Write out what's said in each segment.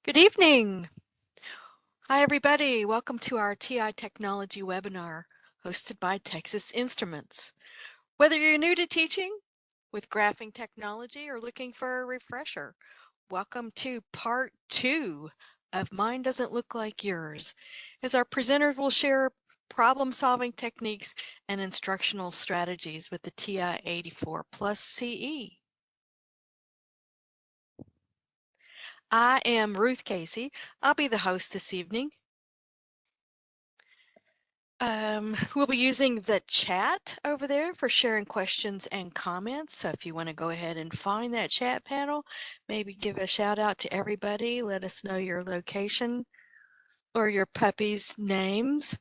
Good evening. Hi, everybody. Welcome to our TI Technology webinar hosted by Texas Instruments. Whether you're new to teaching with graphing technology or looking for a refresher, welcome to part 2 of Mine Doesn't Look Like Yours, as our presenters will share problem-solving techniques and instructional strategies with the TI-84 plus CE. I am Ruth Casey. I'll be the host this evening. We'll be using the chat over there for sharing questions and comments. So if you want to go ahead and find that chat panel, maybe give a shout out to everybody. Let us know your location or your puppy's names.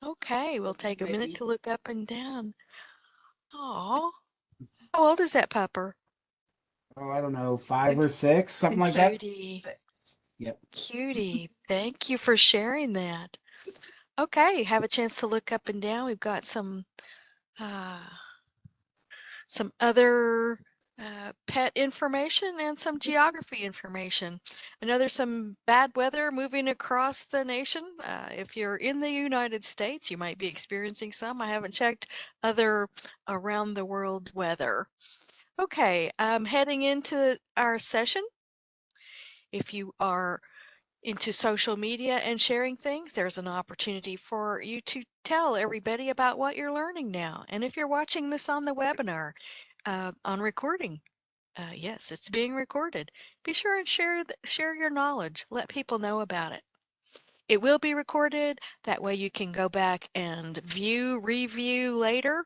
Okay, we'll take a minute to look up and down. Oh, how old is that pupper? Oh, I don't know, 5 or 6, something like that. Cutie. 6. Yep. Cutie. Thank you for sharing that. Okay, have a chance to look up and down. We've got some other pet information and some geography information. I know there's some bad weather moving across the nation. If you're in the United States, you might be experiencing some. I haven't checked other around the world weather. Okay, heading into our session. If you are into social media and sharing things, there's an opportunity for you to tell everybody about what you're learning now. And if you're watching this on the webinar, on recording, yes, it's being recorded. Be sure and share your knowledge. Let people know about it. It will be recorded. That way you can go back and review later.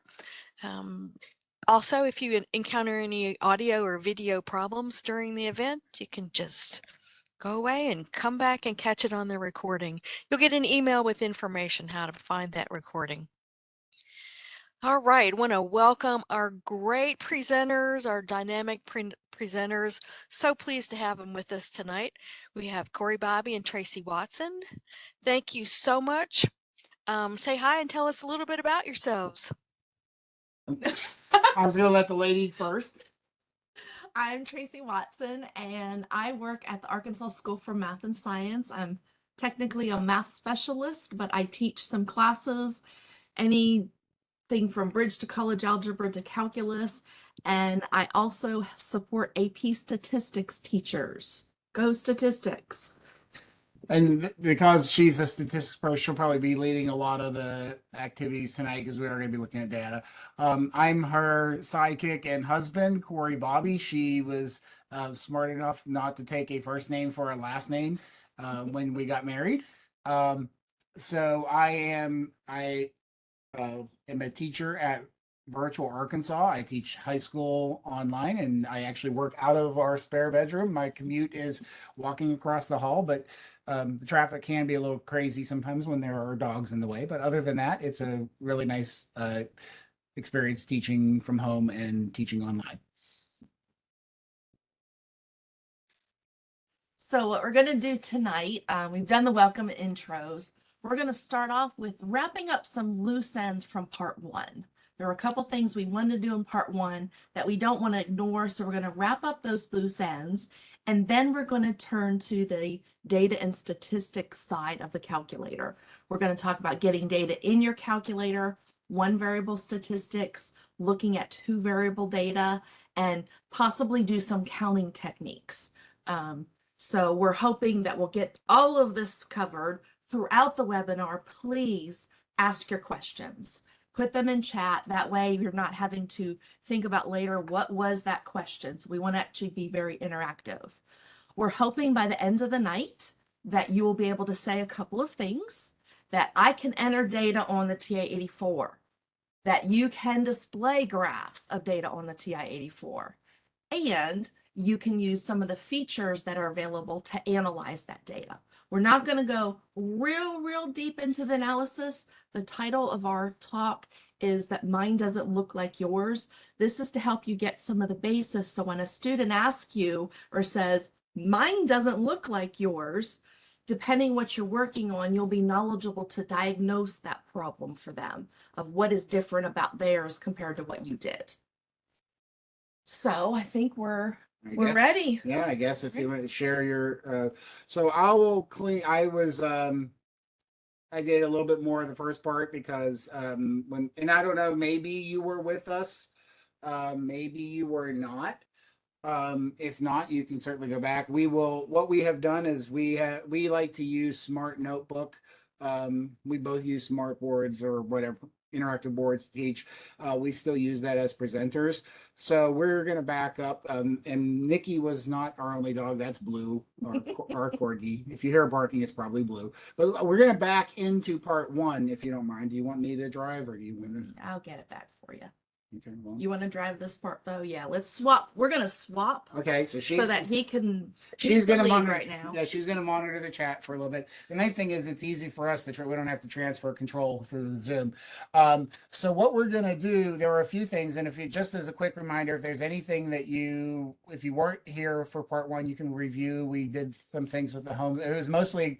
Also, if you encounter any audio or video problems during the event, you can just go away and come back and catch it on the recording. You'll get an email with information how to find that recording. All right, I want to welcome our great presenters, our dynamic presenters. So pleased to have them with us tonight. We have Boby and Tracy Watson. Thank you so much. Say hi and tell us a little bit about yourselves. I was going to let the lady first. I'm Tracy Watson, and I work at the Arkansas School for Math and Science. I'm technically a math specialist, but I teach some classes, anything from bridge to college algebra to calculus, and I also support AP statistics teachers. Go statistics! And because she's a statistics pro, she'll probably be leading a lot of the activities tonight because we are going to be looking at data. I'm her sidekick and husband, Boby. She was smart enough not to take a first name for a last name when we got married. So I am a teacher at Virtual Arkansas. I teach high school online, and I actually work out of our spare bedroom. My commute is walking across the hall, but the traffic can be a little crazy sometimes when there are dogs in the way. But other than that, it's a really nice experience teaching from home and teaching online. So what we're going to do tonight, we've done the welcome intros. We're going to start off with wrapping up some loose ends from part 1. There were a couple things we wanted to do in part 1 that we don't want to ignore, so we're going to wrap up those loose ends, and then we're going to turn to the data and statistics side of the calculator. We're going to talk about getting data in your calculator, one variable statistics, looking at 2 variable data, and possibly do some counting techniques. So we're hoping that we'll get all of this covered throughout the webinar. Please ask your questions. Put them in chat. That way you're not having to think about later, what was that question? So we want to actually be very interactive. We're hoping by the end of the night that you will be able to say a couple of things, that I can enter data on the TI-84, that you can display graphs of data on the TI-84, and you can use some of the features that are available to analyze that data. We're not going to go real deep into the analysis. The title of our talk is that mine doesn't look like yours. This is to help you get some of the basis. So when a student asks you or says, mine doesn't look like yours, depending what you're working on, you'll be knowledgeable to diagnose that problem for them of what is different about theirs compared to what you did. So I think we're I we're guess- ready. Yeah, I guess if you want to share your, so I will clean. I did a little bit more of the first part because and I don't know, maybe you were with us, maybe you were not. If not, you can certainly go back. What we have done is we like to use Smart Notebook. We both use smart boards or whatever interactive boards to teach. We still use that as presenters. So we're going to back up. And Nikki was not our only dog. That's Blue, our corgi. If you hear barking, it's probably Blue. But we're going to back into part one, if you don't mind. Do you want me to drive or do you want to? I'll get it back for you. Okay, well. You want to drive this part though? Yeah, let's swap. We're gonna swap Okay, so so that he can. she's he's the going to lead monitor right now. Yeah, she's going to monitor the chat for a little bit. The nice thing is it's easy for us to we don't have to transfer control through the Zoom. So what we're going to do, there are a few things, and if you just as a quick reminder, if there's anything that if you weren't here for part one, you can review. We did some things with the home. It was mostly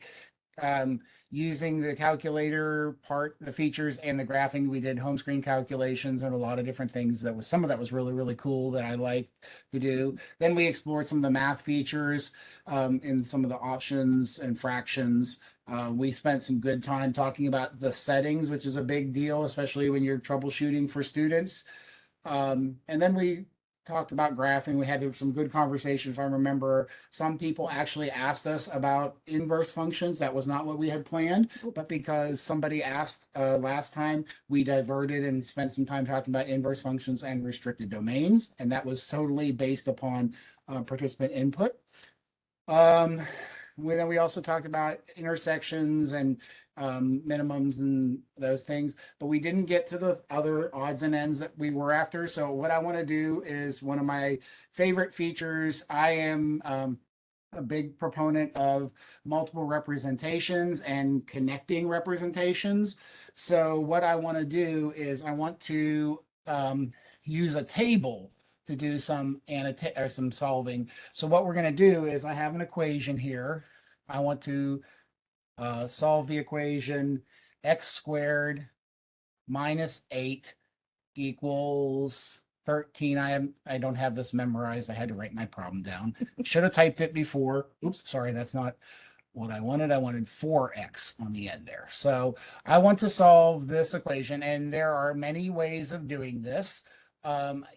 using the calculator part, the features and the graphing. We did home screen calculations and a lot of different things. Some of that was really, really cool that I liked to do. Then we explored some of the math features and some of the options and fractions. We spent some good time talking about the settings, which is a big deal, especially when you're troubleshooting for students. And then we talked about graphing. We had some good conversations. If I remember, some people actually asked us about inverse functions. That was not what we had planned, but because somebody asked last time, we diverted and spent some time talking about inverse functions and restricted domains. And that was totally based upon participant input. Then we also talked about intersections and minimums and those things, but we didn't get to the other odds and ends that we were after. So what I want to do is one of my favorite features. I am a big proponent of multiple representations and connecting representations. So what I want to do is I want to use a table to do some solving. So what we're going to do is I have an equation here. I want to solve the equation x squared minus 8 equals 13. I don't have this memorized. I had to write my problem down. Should have typed it before. Oops, sorry, that's not what I wanted. I wanted 4x on the end there. So I want to solve this equation, and there are many ways of doing this.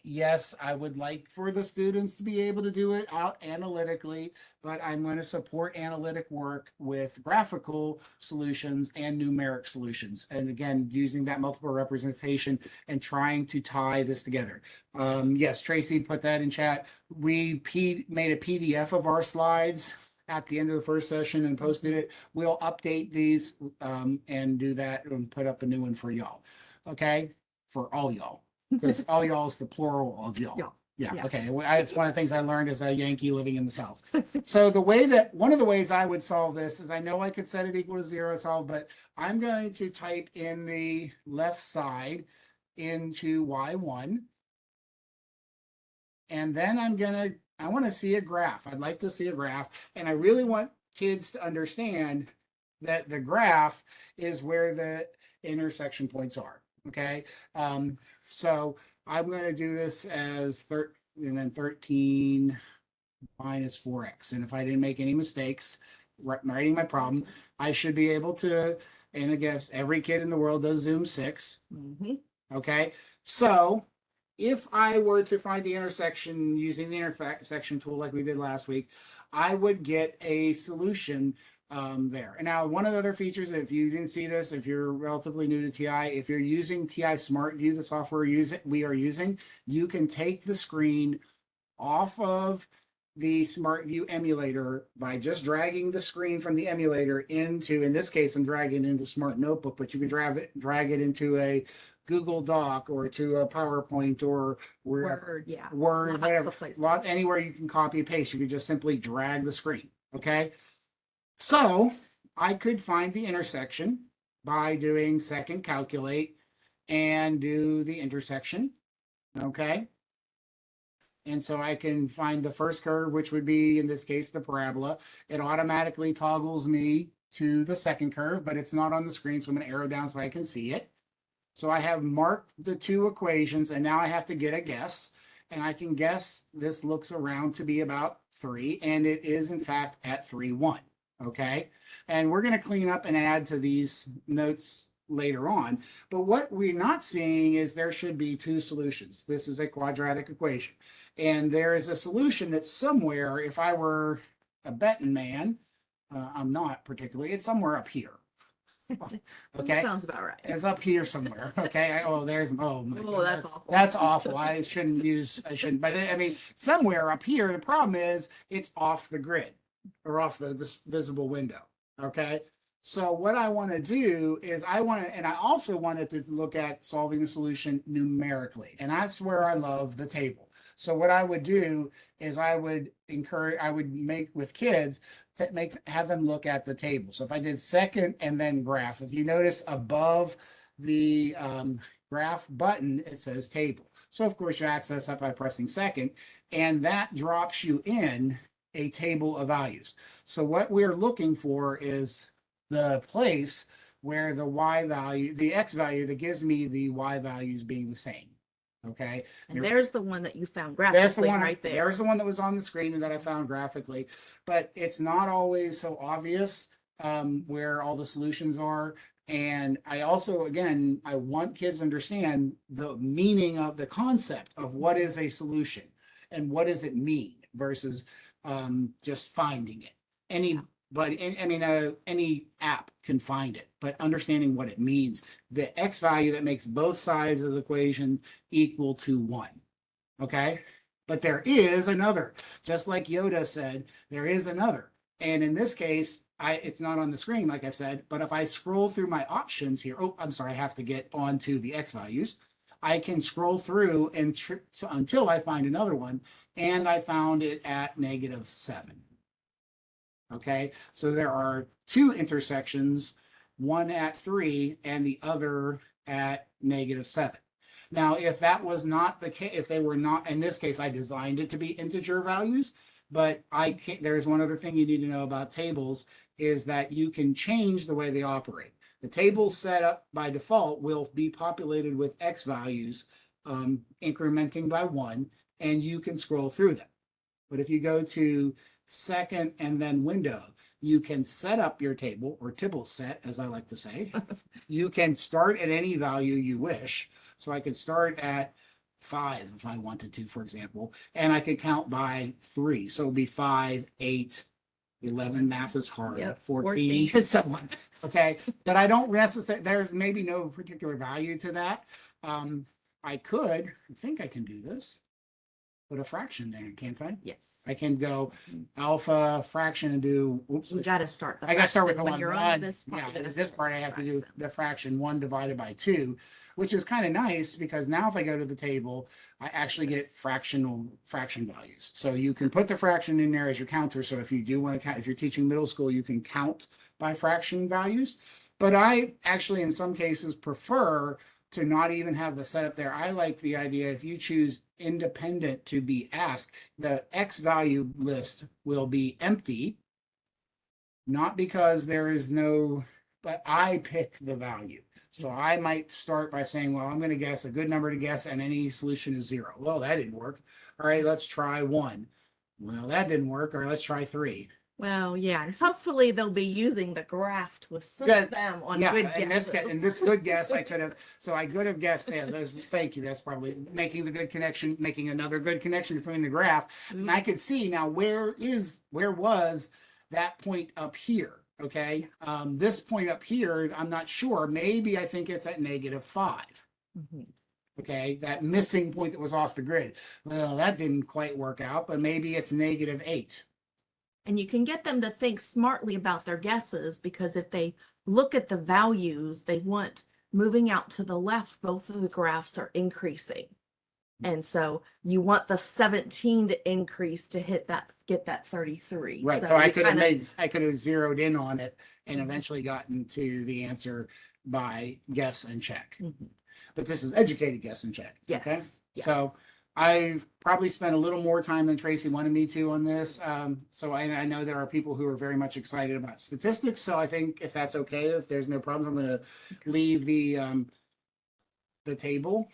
Yes, I would like for the students to be able to do it out analytically, but I'm going to support analytic work with graphical solutions and numeric solutions. And again, using that multiple representation and trying to tie this together. Yes, Tracy put that in chat. We made a PDF of our slides at the end of the first session and posted it. We'll update these and do that and put up a new one for y'all. Okay? For all y'all. Because all y'all is the plural of y'all. Yeah. Yes. Okay. Well, it's one of the things I learned as a Yankee living in the South. So one of the ways I would solve this is I know I could set it equal to 0 solve, but I'm going to type in the left side into y1. And then I want to see a graph. I'd like to see a graph. And I really want kids to understand that the graph is where the intersection points are. Okay. So I'm going to do this as 13 minus 4x. And if I didn't make any mistakes writing my problem, I should be able to, and I guess every kid in the world does Zoom 6. Mm-hmm. Okay. So if I were to find the intersection using the intersection tool like we did last week, I would get a solution there. And now one of the other features, if you didn't see this, if you're relatively new to TI, if you're using TI Smart View, the software we are using, you can take the screen off of the Smart View emulator by just dragging the screen from the emulator into, in this case, I'm dragging it into Smart Notebook, but you can drag it into a Google Doc or to a PowerPoint or Word, yeah. Word, Lots whatever. of places. Anywhere you can copy and paste, you can just simply drag the screen. Okay. So I could find the intersection by doing second calculate and do the intersection. Okay. And so I can find the first curve, which would be, in this case, the parabola. It automatically toggles me to the second curve, but it's not on the screen. So I'm going to arrow down so I can see it. So I have marked the two equations, and now I have to get a guess. and I can guess this looks around to be about 3, and it is in fact at 3.1. Okay, and we're going to clean up and add to these notes later on. But what we're not seeing is there should be 2 solutions. This is a quadratic equation, and there is a solution that's somewhere. If I were a betting man, I'm not particularly. It's somewhere up here. Okay, Sounds about right. it's up here somewhere. Okay. There's Oh, that's awful. That's awful. I shouldn't. But I mean, somewhere up here. The problem is it's off the grid or off this visible window. Okay. So what I want to do is I also wanted to look at solving the solution numerically, and that's where I love the table. So what I would do is I would make with kids that have them look at the table. So if I did second and then graph, if you notice above the graph button, it says table. So of course you access that by pressing second, and that drops you in a table of values. So what we're looking for is the place where the x value that gives me the y values being the same. Okay. And there's the one that you found graphically. There's the one right there. There's the one that was on the screen and that I found graphically, but it's not always so obvious where all the solutions are. And I also, again, I want kids to understand the meaning of the concept of what is a solution and what does it mean versus just finding it. Any app can find it, but understanding what it means, the x value that makes both sides of the equation equal to 1. Okay. But there is another, just like Yoda said, there is another. And in this case, it's not on the screen, like I said, but if I scroll through my options here, I'm sorry, I have to get onto the x values. I can scroll through until I find another one, and I found it at -7. Okay, so there are 2 intersections, one at 3 and the other at -7. Now, if that was not the case, if they were not, in this case, I designed it to be integer values, but there's one other thing you need to know about tables is that you can change the way they operate. The table set up by default will be populated with x values, incrementing by 1, and you can scroll through them. But if you go to second and then window, you can set up your table, or tibble set, as I like to say. You can start at any value you wish. So I could start at 5 if I wanted to, for example, and I could count by 3. So it'd be 5, 8, 11. Math is hard. Yep, 14 and so on. Okay, but I don't necessarily. There's maybe no particular value to that. I think I can do this. Put a fraction there, can't I? Yes. I can go alpha fraction and do. Oops. You got to start. I got to start with the when one. you're on this part. Yeah, this part I have to do the fraction 1 divided by 2, which is kind of nice because now if I go to the table, I actually get fraction values. So you can put the fraction in there as your counter. So if you do want to count, if you're teaching middle school, you can count by fraction values. But I actually, in some cases, prefer to not even have the setup there. I like the idea if you choose independent to be asked, the X value list will be empty, not because there is no, but I pick the value. So I might start by saying, well, I'm going to guess a good number to guess, and any solution is 0. Well, that didn't work. All right, let's try 1. Well, that didn't work. Or let's try 3. Well, yeah, and hopefully they'll be using the graph to assist them on good guesses. In this good guess, I could have guessed. Yeah, thank you. That's probably making the good connection, making another good connection between the graph. And I could see now where was that point up here? Okay, this point up here, I'm not sure. Maybe I think it's at -5. Okay, that missing point that was off the grid. Well, that didn't quite work out, but maybe it's -8. And you can get them to think smartly about their guesses, because if they look at the values, they want moving out to the left, both of the graphs are increasing. And so you want the 17 to increase to get that 33. Right. So I could have zeroed in on it and eventually gotten to the answer by guess and check. But this is educated guess and check. Yes. Okay. Yes. So I've probably spent a little more time than Tracy wanted me to on this. So I know there are people who are very much excited about statistics. So I think if that's okay, if there's no problem, I'm going to leave the table.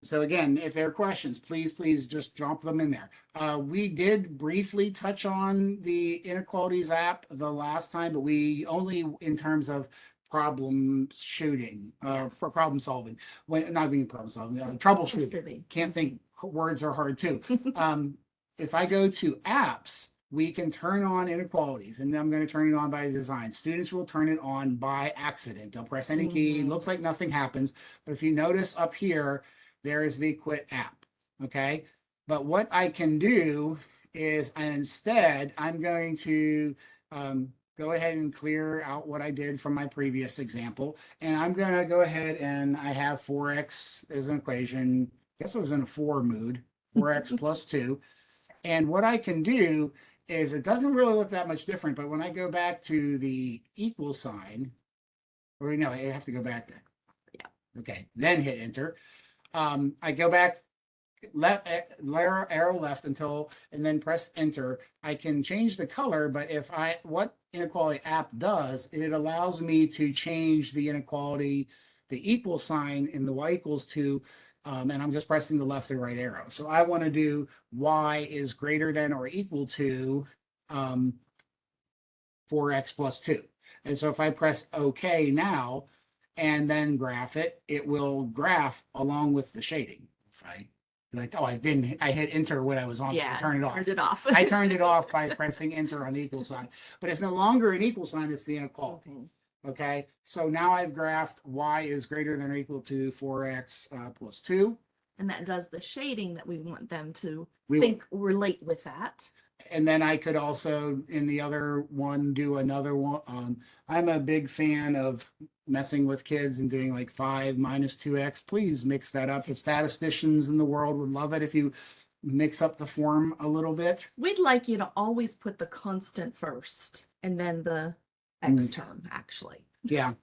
So again, if there are questions, please just drop them in there. We did briefly touch on the inequalities app the last time, but we only in terms of problem shooting, for problem solving. When not being problem solving, troubleshooting. Can't think. Words are hard too. If I go to apps, we can turn on inequalities, and I'm going to turn it on by design. Students will turn it on by accident. They'll press any key. Looks like nothing happens, but if you notice up here, there is the quit app. Okay. But what I can do is instead, I'm going to go ahead and clear out what I did from my previous example. And I'm going to go ahead and I have 4x as an equation. I guess I was in a 4 mood, 4x plus 2. And what I can do is it doesn't really look that much different. But when I go back to the equal sign, or no, I have to go back. Yeah. Okay. Then hit enter. I go back left arrow left until and then press enter. I can change the color, but what inequality app does, it allows me to change the inequality, the equal sign in the y equals 2, and I'm just pressing the left and right arrow. So I want to do y is greater than or equal to 4x plus 2. And so if I press OK now, and then graph it, it will graph along with the shading. If I like, oh, I hit enter when I was on, turn it off. Turned it off. I turned it off by pressing enter on the equal sign, but it's no longer an equal sign, it's the inequality. Okay, so now I've graphed y is greater than or equal to 4x plus 2. And that does the shading that we want them to relate with that. And then I could also, in the other one, do another one. I'm a big fan of messing with kids and doing like 5 minus 2x. Please mix that up. The statisticians in the world would love it if you mix up the form a little bit. We'd like you to always put the constant first and then the x term, actually. Yeah.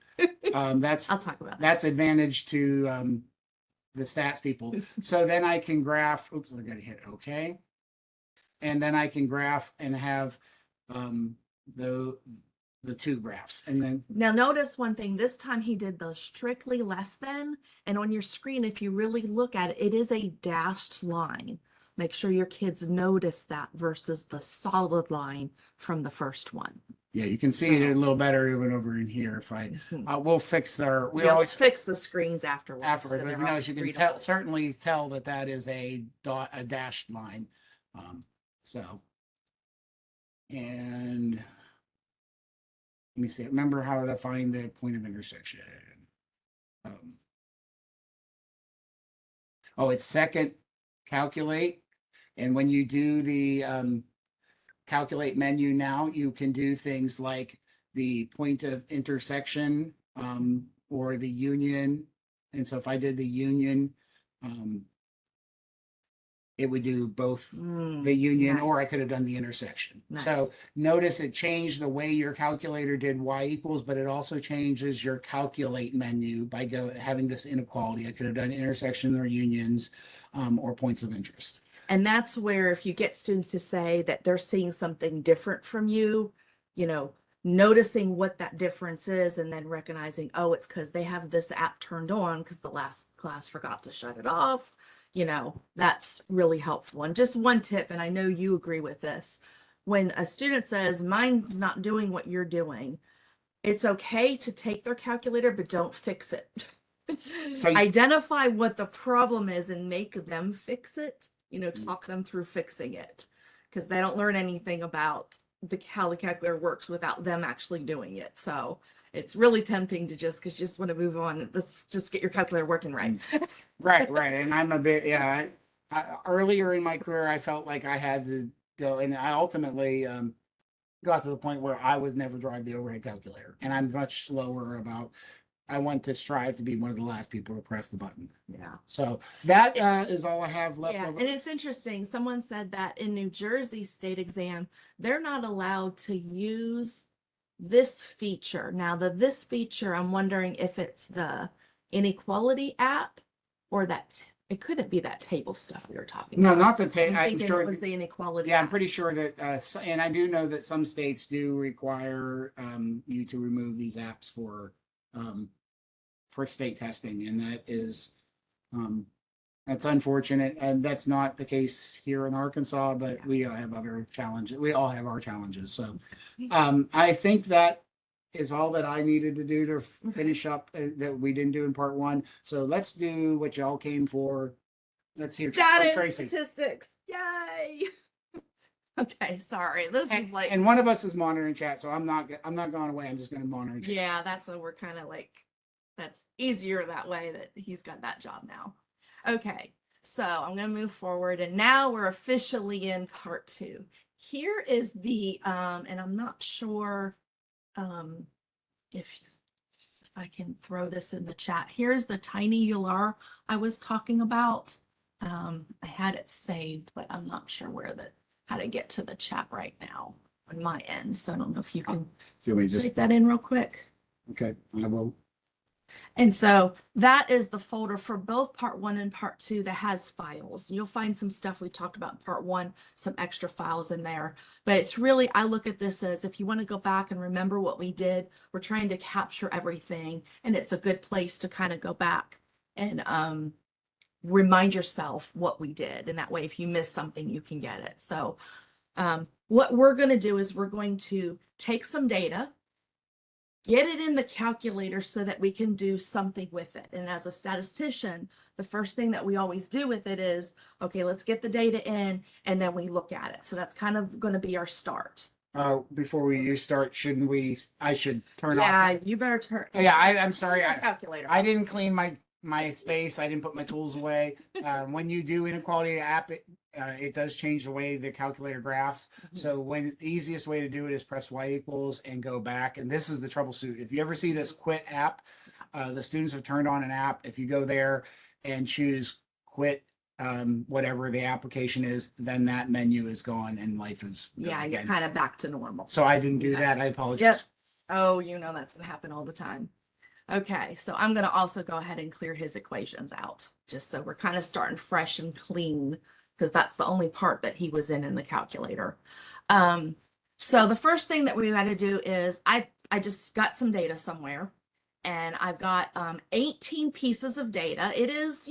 That's I'll talk about that. That's advantage to the stats people. So then I can graph. Oops, I got to hit OK. And then I can graph and have the 2 graphs. And then now notice one thing. This time he did the strictly less than, and on your screen, if you really look at it, it is a dashed line. Make sure your kids notice that versus the solid line from the first one. Yeah, you can see it a little better even over in here. If we'll fix their, we always fix the screens afterwards. Afterwards, so but as you can certainly tell that is a dashed line. And let me see. Remember how to find the point of intersection. It's second calculate. And when you do the calculate menu now, you can do things like the point of intersection or the union. And so if I did the union, it would do both the union, or I could have done the intersection. Nice. So notice it changed the way your calculator did y equals, but it also changes your calculate menu by having this inequality. I could have done intersection or unions or points of interest. And that's where if you get students who say that they're seeing something different from you, noticing what that difference is and then recognizing, oh, it's because they have this app turned on because the last class forgot to shut it off. That's really helpful. And just one tip, and I know you agree with this, when a student says, mine's not doing what you're doing, it's okay to take their calculator, but don't fix it. So identify what the problem is and make them fix it, talk them through fixing it, because they don't learn anything about how the calculator works without them actually doing it. So it's really tempting to because you just want to move on. Let's just get your calculator working right. Right. And I'm a bit, earlier in my career, I felt like I had to go, and I ultimately got to the point where I would never drive the overhead calculator. And I'm much slower I want to strive to be one of the last people to press the button. Yeah. So that is all I have left. Yeah, and it's interesting. Someone said that in New Jersey state exam, they're not allowed to use this feature. Now, this feature, I'm wondering if it's the inequality app or that it couldn't be that table stuff we were talking about. No, not the table. I'm thinking it was the inequality. Yeah, I'm pretty sure that, and I do know that some states do require you to remove these apps for state testing, and that is That's unfortunate, and that's not the case here in Arkansas, but Yeah. we have other challenges. We all have our challenges. So I think that is all that I needed to do to finish up that we didn't do in part one. So let's do what y'all came for. Let's hear Data and Tracy. statistics. Yay. Okay, sorry. This is like, And one of us is monitoring chat, so I'm not going away. I'm just going to monitor chat. yeah, that's what we're kind of like, that's easier that way that he's got that job now. Okay, so I'm going to move forward, and now we're officially in part two. Here is the, and I'm not sure if I can throw this in the chat. Here's the tiny ULR I was talking about. I had it saved, but I'm not sure how to get to the chat right now on my end. So I don't know if you can take that in real quick. Okay, I will. And so that is the folder for both part one and part two that has files. You'll find some stuff we talked about in part one, some extra files in there. But it's really, I look at this as if you want to go back and remember what we did, we're trying to capture everything. And it's a good place to kind of go back and remind yourself what we did. And that way, if you miss something, you can get it. So what we're going to do is we're going to take some data, get it in the calculator so that we can do something with it. And as a statistician, the first thing that we always do with it is, okay, let's get the data in and then we look at it. So that's kind of going to be our start. Before you start, shouldn't we? I should turn off. Yeah, you better turn. Yeah, I'm sorry. Calculator. I didn't clean my space. I didn't put my tools away. When you do inequality app, it does change the way the calculator graphs. So the easiest way to do it is press Y equals and go back. And this is the troubleshoot. If you ever see this quit app, the students have turned on an app. If you go there and choose quit, whatever the application is, then that menu is gone and life is Yeah, you're again. kind of back to normal. So I didn't do that. I apologize. Yep. Oh, you know that's going to happen all the time. Okay, so I'm going to also go ahead and clear his equations out, just so we're kind of starting fresh and clean, because that's the only part that he was in the calculator. So the first thing that we got to do is I just got some data somewhere, and I've got 18 pieces of data. It is,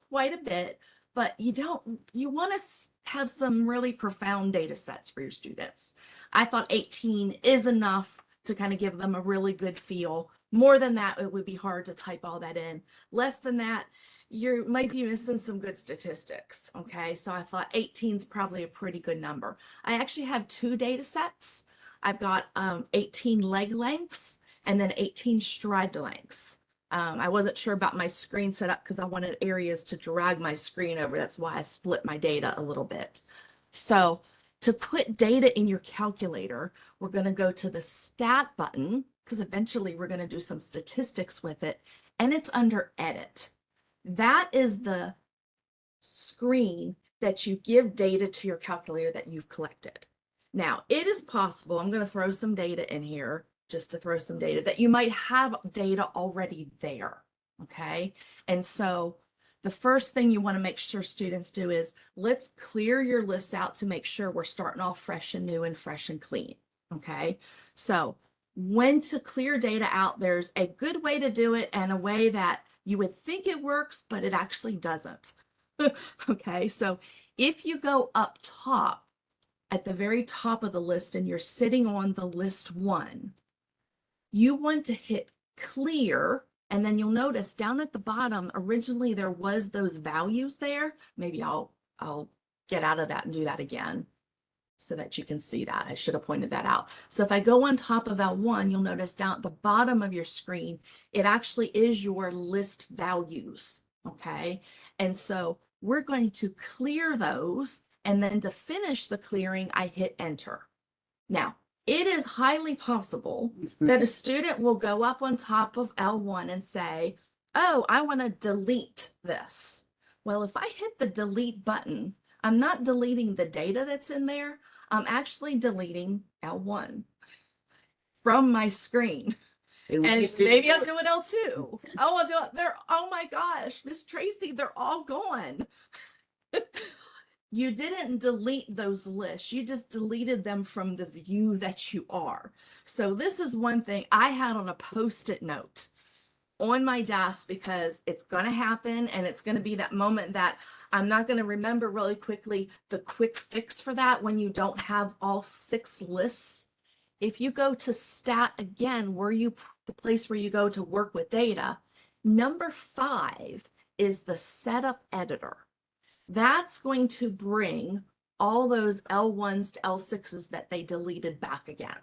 quite a bit, but you want to have some really profound data sets for your students. I thought 18 is enough to kind of give them a really good feel. More than that, it would be hard to type all that in. Less than that, you might be missing some good statistics. Okay, so I thought 18 is probably a pretty good number. I actually have two data sets. I've got 18 leg lengths and then 18 stride lengths. I wasn't sure about my screen setup because I wanted areas to drag my screen over. That's why I split my data a little bit. So to put data in your calculator, we're going to go to the stat button, because eventually we're going to do some statistics with it, and it's under edit. That is the screen that you give data to your calculator that you've collected. Now, it is possible, I'm going to throw some data in here, just to throw some data, that you might have data already there, okay? And so the first thing you want to make sure students do is let's clear your lists out to make sure we're starting off fresh and new and fresh and clean, okay? So when to clear data out, there's a good way to do it and a way that you would think it works, but it actually doesn't. Okay, so if you go up top at the very top of the list and you're sitting on the list 1, you want to hit clear, and then you'll notice down at the bottom, originally there was those values there. Maybe I'll get out of that and do that again, so that you can see that. I should have pointed that out. So if I go on top of L1, you'll notice down at the bottom of your screen, it actually is your list values, okay? And so we're going to clear those, and then to finish the clearing, I hit enter. Now, it is highly possible that a student will go up on top of L1 and say, oh, I want to delete this. Well, if I hit the delete button, I'm not deleting the data that's in there. I'm actually deleting L1 from my screen. And maybe I'll do it L2. Oh, I'll do it. Oh my gosh, Miss Tracy, they're all gone. You didn't delete those lists. You just deleted them from the view that you are. So this is one thing I had on a Post-it note. on my desk because it's going to happen, and it's going to be that moment that I'm not going to remember really quickly the quick fix for that when you don't have all 6 lists. If you go to stat again, the place where you go to work with data, number 5 is the setup editor. That's going to bring all those L1s to L6s that they deleted back again.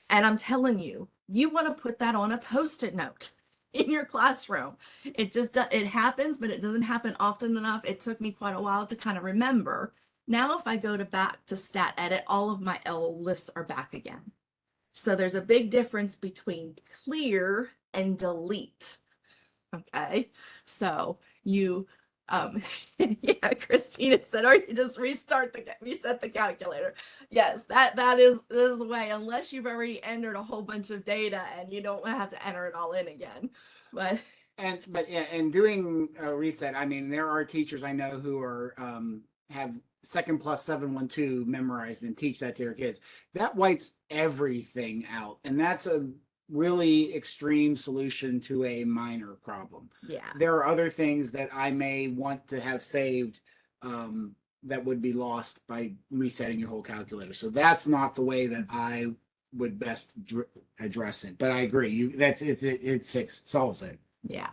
And I'm telling you, you want to put that on a Post-it note in your classroom. It happens, but it doesn't happen often enough. It took me quite a while to kind of remember. Now, if I go back to stat edit, all of my L lists are back again. So there's a big difference between clear and delete. Okay. So you, yeah, Christina said, or you just reset the calculator. Yes, that is the way, unless you've already entered a whole bunch of data and you don't have to enter it all in again. But yeah, and doing a reset, I mean, there are teachers I know who are have 2+712 memorized and teach that to your kids. That wipes everything out, and that's a really extreme solution to a minor problem. yeah, There are other things that I may want to have saved that would be lost by resetting your whole calculator. So that's not the way that I would best address it. But I agree, it solves it. yeah.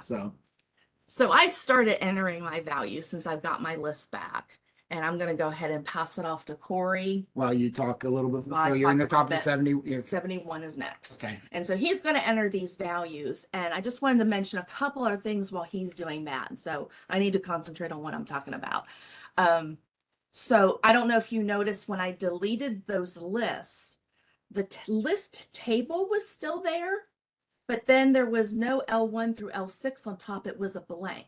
So I started entering my values since I've got my list back, and I'm going to go ahead and pass it off to Corey. while you talk a little bit, While I you're in the talk a top little of 70. 71 is next. Okay. And so he's going to enter these values. And I just wanted to mention a couple other things while he's doing that. And so I need to concentrate on what I'm talking about. So I don't know if you noticed when I deleted those lists, the list table was still there, but then there was no L1 through L6 on top. It was a blank.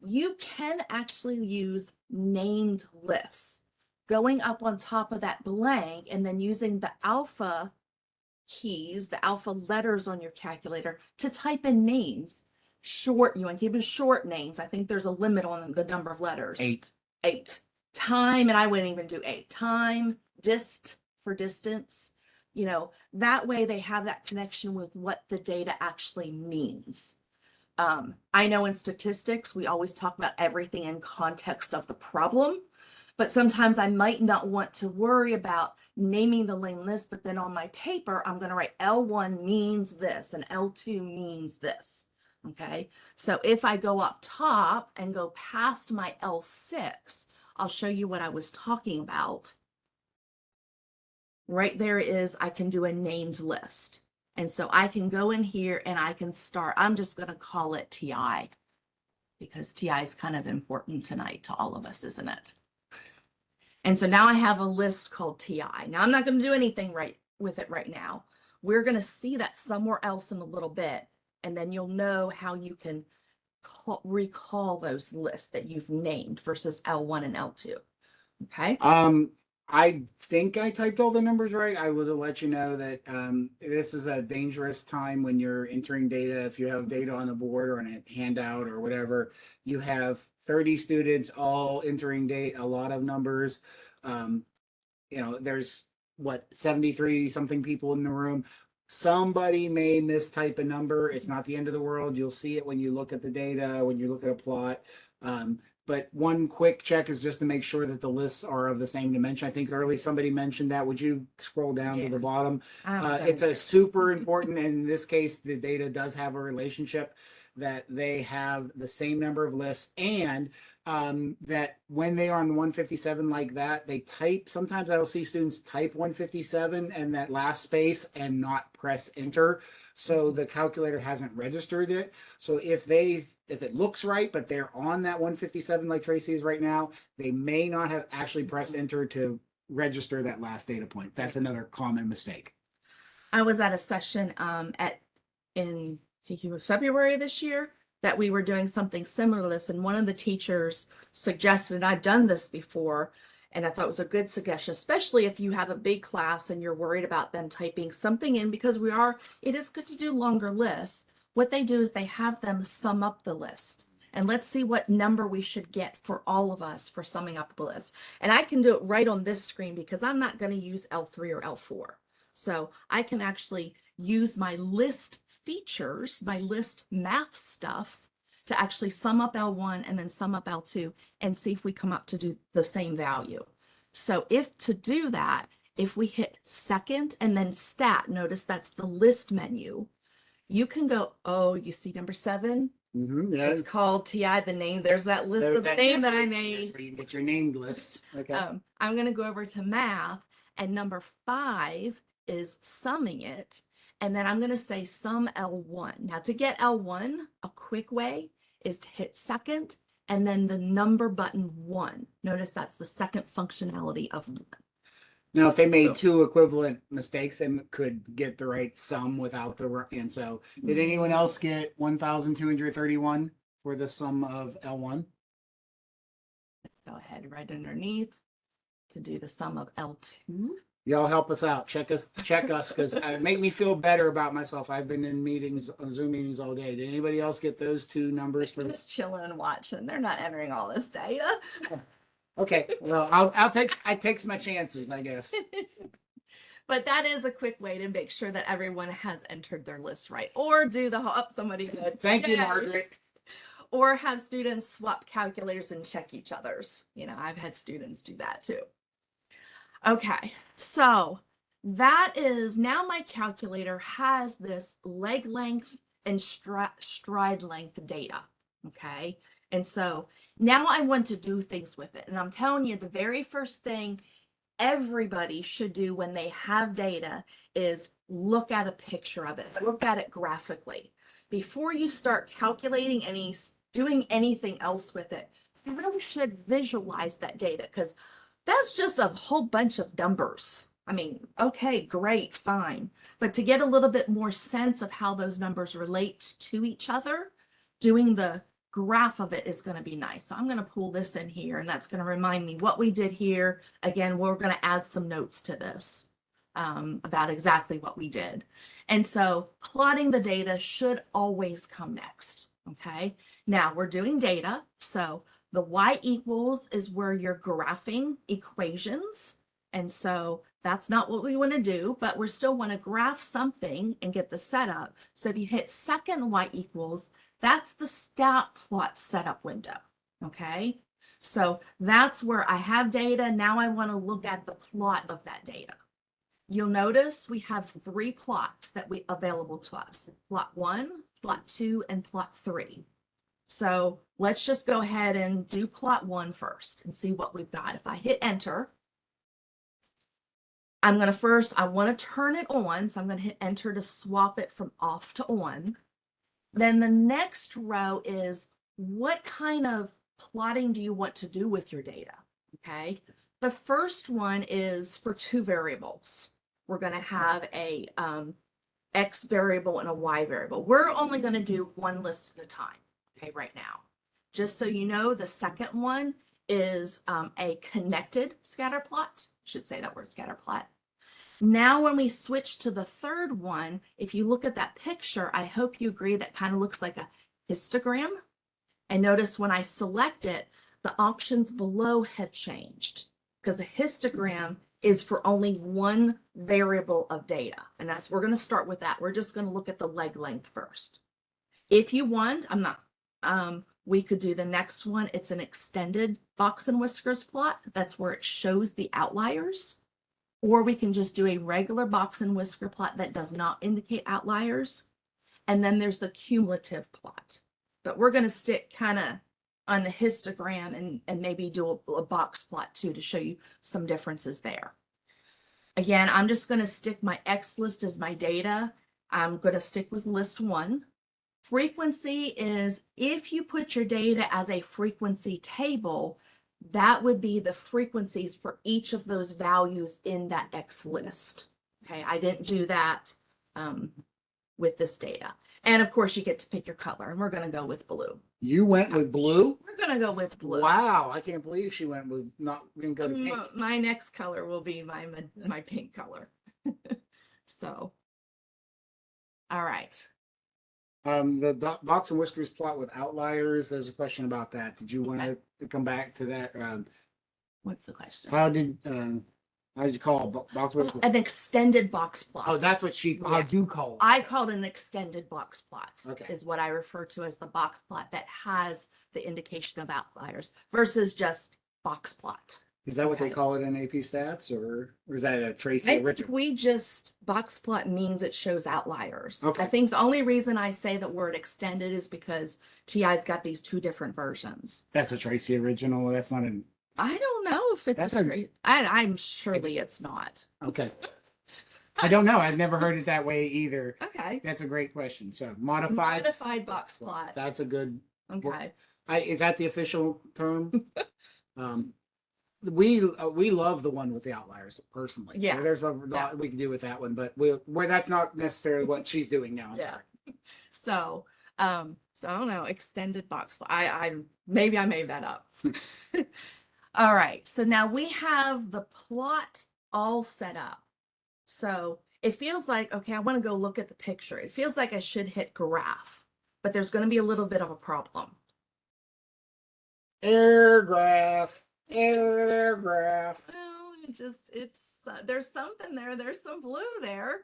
You can actually use named lists, going up on top of that blank and then using the alpha keys, the alpha letters on your calculator to type in names. You want to keep it short names. I think there's a limit on the number of letters. 8. Time, and I wouldn't even do 8. Time, dist for distance. That way they have that connection with what the data actually means. I know in statistics, we always talk about everything in context of the problem, but sometimes I might not want to worry about naming the lane list, but then on my paper, I'm going to write L1 means this and L2 means this. Okay. So if I go up top and go past my L6, I'll show you what I was talking about. Right there is, I can do a named list. And so I can go in here and I can start, I'm just going to call it TI because TI is kind of important tonight to all of us, isn't it? And so now I have a list called TI. Now I'm not going to do anything with it right now. We're going to see that somewhere else in a little bit. And then you'll know how you can recall those lists that you've named versus L1 and L2. Okay. I think I typed all the numbers right. I will let you know that this is a dangerous time when you're entering data. If you have data on the board or on a handout or whatever, you have 30 students all entering data, a lot of numbers. There's 73 something people in the room. Somebody may mistype a number. It's not the end of the world. You'll see it when you look at the data, when you look at a plot. But one quick check is just to make sure that the lists are of the same dimension. I think early somebody mentioned that. Would you scroll down to the bottom? It's a super important, and in this case, the data does have a relationship that they have the same number of lists, and that when they are on 157 like that, they type, sometimes I will see students type 157 and that last space and not press enter. So the calculator hasn't registered it. So if it looks right, but they're on that 157 like Tracy is right now, they may not have actually pressed enter to register that last data point. That's another common mistake. I was at a session in February this year that we were doing something similar to this, and one of the teachers suggested, and I've done this before, and I thought it was a good suggestion, especially if you have a big class and you're worried about them typing something in, because it is good to do longer lists. What they do is they have them sum up the list. And let's see what number we should get for all of us for summing up the list. And I can do it right on this screen because I'm not going to use L3 or L4. So I can actually use my list features by list math stuff to actually sum up L1 and then sum up L2 and see if we come up to do the same value. So if to do that, if we hit second and then stat, notice that's the list menu, you can go, oh, you see number 7? Yeah. It's called TI, the name. There's that list of the name that I made. That's where you get your named lists. Okay. I'm going to go over to math, and number 5 is summing it. And then I'm going to say sum L1. Now to get L1, a quick way is to hit second and then the number button 1. Notice that's the second functionality of 1. Now, if they made 2 equivalent mistakes, they could get the right sum without the right. And so, did anyone else get 1,231 for the sum of L1? Go ahead right underneath to do the sum of L2. Y'all help us out. Check us, because it make me feel better about myself. I've been in meetings, Zoom meetings all day. Did anybody else get those 2 numbers for Just chilling and watching. They're not entering all this data. Okay, well, I takes my chances, I guess. But that is a quick way to make sure that everyone has entered their list right, or do the whole, somebody did. Thank you, Yay. Margaret. Or have students swap calculators and check each other's. You know, I've had students do that too. Okay, so that is, now my calculator has this leg length and stride length data. Okay, and so now I want to do things with it. And I'm telling you, the very first thing everybody should do when they have data is look at a picture of it, look at it graphically. Before you start calculating doing anything else with it, you really should visualize that data, because that's just a whole bunch of numbers. I mean, okay, great, fine. But to get a little bit more sense of how those numbers relate to each other, doing the graph of it is going to be nice. So I'm going to pull this in here, and that's going to remind me what we did here. Again, we're going to add some notes to this about exactly what we did. And so plotting the data should always come next. Okay, now we're doing data. So the y equals is where you're graphing equations. And so that's not what we want to do, but we still want to graph something and get the setup. So if you hit second y equals, that's the stat plot setup window. Okay, so that's where I have data. Now I want to look at the plot of that data. You'll notice we have 3 plots that we available to us: plot 1, plot 2, and plot 3. So let's just go ahead and do plot 1 first and see what we've got. If I hit enter, I want to turn it on. So I'm going to hit enter to swap it from off to on. Then the next row is, what kind of plotting do you want to do with your data? Okay. The first one is for 2 variables. We're going to have a X variable and a Y variable. We're only going to do 1 list at a time. Okay, right now. Just so you know, the second one is a connected scatter plot. Should say that word, scatter plot. Now, when we switch to the third one, if you look at that picture, I hope you agree that kind of looks like a histogram. And notice when I select it, the options below have changed, because a histogram is for only 1 variable of data. And we're going to start with that. We're just going to look at the leg length first. If you want, we could do the next one. It's an extended box and whiskers plot. That's where it shows the outliers. Or we can just do a regular box and whisker plot that does not indicate outliers. And then there's the cumulative plot. But we're going to stick kind of on the histogram and maybe do a box plot too to show you some differences there. Again, I'm just going to stick my X list as my data. I'm going to stick with list 1. Frequency is, if you put your data as a frequency table, that would be the frequencies for each of those values in that X list. Okay, I didn't do that with this data. And of course, you get to pick your color, and we're going to go with blue. You went with blue? We're going to go with blue. Wow, I can't believe she went with didn't go to pink. My next color will be my pink color. So, all right. The box and whiskers plot with outliers, there's a question about that. Did you want to come back to that? What's the question? How did How did you call it? Box plot? An extended box plot. Oh, that's what she. How Yeah. do you call it? I called an extended box plot. Okay. Is what I refer to as the box plot that has the indication of outliers versus just box plot. Is that what they Okay. call it in AP Stats, or is that a Tracy I think original? we just box plot means it shows outliers. Okay. I think the only reason I say the word extended is because TI's got these two different versions. That's a Tracy original. That's not an. I don't know if it's That's a straight. I'm surely it's not. Okay. I don't know. I've never heard it that way either. Okay. That's a great question. So modified. Modified box plot. That's a good. Okay. Is that the official term? We love the one with the outliers personally. Yeah. There's a lot we can do with that one, but where that's not necessarily what she's doing now. Yeah. So I don't know, extended box plot. I maybe I made that up. All right. So now we have the plot all set up. So it feels like, okay, I want to go look at the picture. It feels like I should hit graph, but there's going to be a little bit of a problem. Air graph. Well, there's something there. There's some blue there,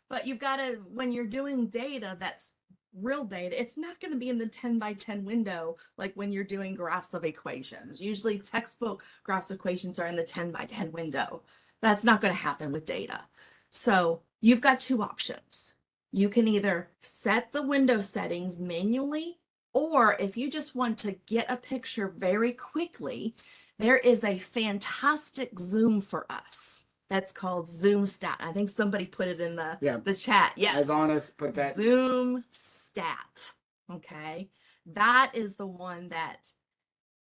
but you've got to, when you're doing data, that's real data. It's not going to be in the 10 by 10 window like when you're doing graphs of equations. Usually textbook graphs of equations are in the 10 by 10 window. That's not going to happen with data. So you've got two options. You can either set the window settings manually, or if you just want to get a picture very quickly, there is a fantastic zoom for us. That's called Zoom Stat. I think somebody put it in the chat. Yes. As honest, put that. Zoom Stat. Okay. That is the one that